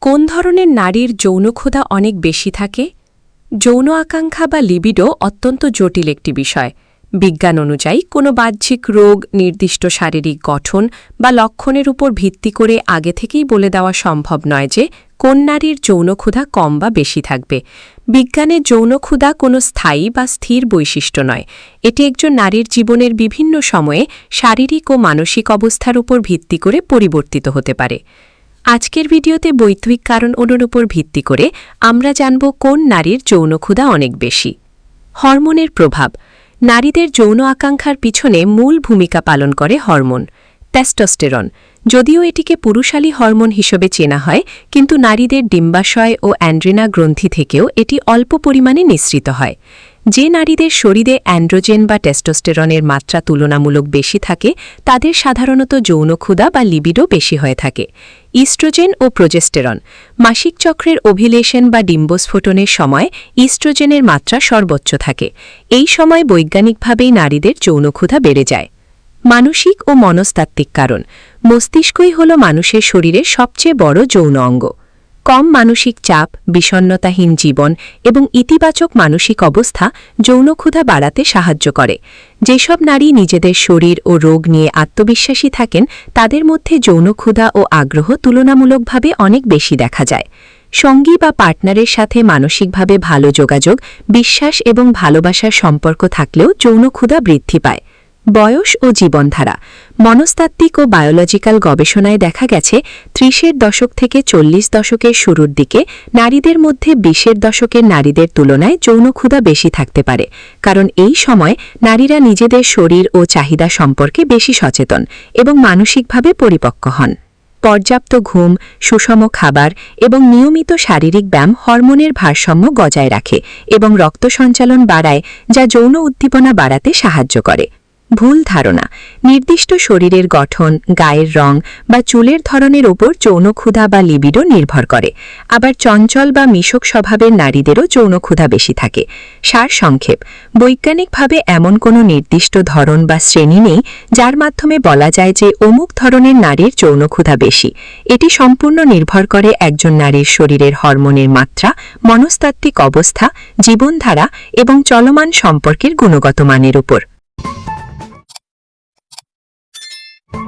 কোন ধরনের নারীর যৌনক্ষুধা অনেক বেশি থাকে? যৌন আকাঙ্ক্ষা বা লিবিডো অত্যন্ত জটিল একটি বিষয়। বিজ্ঞান অনুযায়ী কোনো বাহ্যিক রোগ, নির্দিষ্ট শারীরিক গঠন বা লক্ষণের উপর ভিত্তি করে আগে থেকেই বলে দেওয়া সম্ভব নয় যে কোন নারীর যৌনক্ষুধা কম বা বেশি থাকবে। বিজ্ঞানে যৌনক্ষুধা কোনো স্থায়ী বা স্থির বৈশিষ্ট্য নয়। এটি একজন নারীর জীবনের বিভিন্ন সময়ে শারীরিক ও মানসিক অবস্থার উপর ভিত্তি করে পরিবর্তিত হতে পারে। আজকের ভিডিওতে বৈজ্ঞানিক কারণগুলোর উপর ভিত্তি করে আমরা জানব কোন নারীর যৌনক্ষুধা অনেক বেশি। হরমোনের প্রভাব। নারীদের যৌন আকাঙ্ক্ষার পিছনে মূল ভূমিকা পালন করে হরমোন টেস্টোস্টেরন। যদিও এটিকে পুরুষালী হরমোন হিসেবে চেনা হয়, কিন্তু নারীদের ডিম্বাশয় ও অ্যান্ড্রিনা গ্রন্থি থেকেও এটি অল্প পরিমাণে নিঃসৃত হয়। যে নারীদের শরীরে অ্যান্ড্রোজেন বা টেস্টোস্টেরনের মাত্রা তুলনামূলক বেশি থাকে তাদের সাধারণত যৌনক্ষুধা বা লিবিডো বেশি হয়ে থাকে। ইস্ট্রোজেন ও প্রোজেস্টেরন। মাসিক চক্রের ওভিলেশন বা ডিম্বস্ফোটনের সময় ইস্ট্রোজেনের মাত্রা সর্বোচ্চ থাকে। এই সময় বৈজ্ঞানিকভাবেই নারীদের যৌনক্ষুধা বেড়ে যায়। মানসিক ও মনস্তাত্ত্বিক কারণ। মস্তিষ্কই হল মানুষের শরীরের সবচেয়ে বড় যৌন অঙ্গ। কম মানসিক চাপ, বিষণ্ণতাহীন জীবন এবং ইতিবাচক মানসিক অবস্থা যৌনক্ষুধা বাড়াতে সাহায্য করে। যেসব নারী নিজেদের শরীর ও রোগ নিয়ে আত্মবিশ্বাসী থাকেন তাদের মধ্যে যৌনক্ষুধা ও আগ্রহ তুলনামূলকভাবে অনেক বেশি দেখা যায়। সঙ্গী বা পার্টনারের সাথে মানসিকভাবে ভালো যোগাযোগ, বিশ্বাস এবং ভালোবাসার সম্পর্ক থাকলেও যৌনক্ষুধা বৃদ্ধি পায়। বয়স ও জীবনধারা। মনস্তাত্ত্বিক ও বায়োলজিক্যাল গবেষণায় দেখা গেছে ৩০-এর দশক থেকে ৪০ দশকের শুরুর দিকে নারীদের মধ্যে ২০-এর দশকের নারীদের তুলনায় যৌনক্ষুধা বেশি থাকতে পারে, কারণ এই সময় নারীরা নিজেদের শরীর ও চাহিদা সম্পর্কে বেশি সচেতন এবং মানসিকভাবে পরিপক্ক হন। পর্যাপ্ত ঘুম, সুষম খাবার এবং নিয়মিত শারীরিক ব্যায়াম হরমোনের ভারসাম্য বজায় রাখে এবং রক্ত সঞ্চালন বাড়ায়, যা যৌন উদ্দীপনা বাড়াতে সাহায্য করে। ভুল ধারণা। নির্দিষ্ট শরীরের গঠন, গায়ের রং বা চুলের ধরনের ওপর যৌনক্ষুধা বা লিবিডো নির্ভর করে। আবার চঞ্চল বা মিশক স্বভাবের নারীদেরও যৌনক্ষুধা বেশি থাকে। সারসংক্ষেপ। বৈজ্ঞানিকভাবে এমন কোনো নির্দিষ্ট ধরন বা শ্রেণী নেই যার মাধ্যমে বলা যায় যে অমুক ধরনের নারীর যৌনক্ষুধা বেশি। এটি সম্পূর্ণ নির্ভর করে একজন নারীর শরীরের হরমোনের মাত্রা, মনস্তাত্ত্বিক অবস্থা, জীবনধারা এবং চলমান সম্পর্কের গুণগত মানের উপর।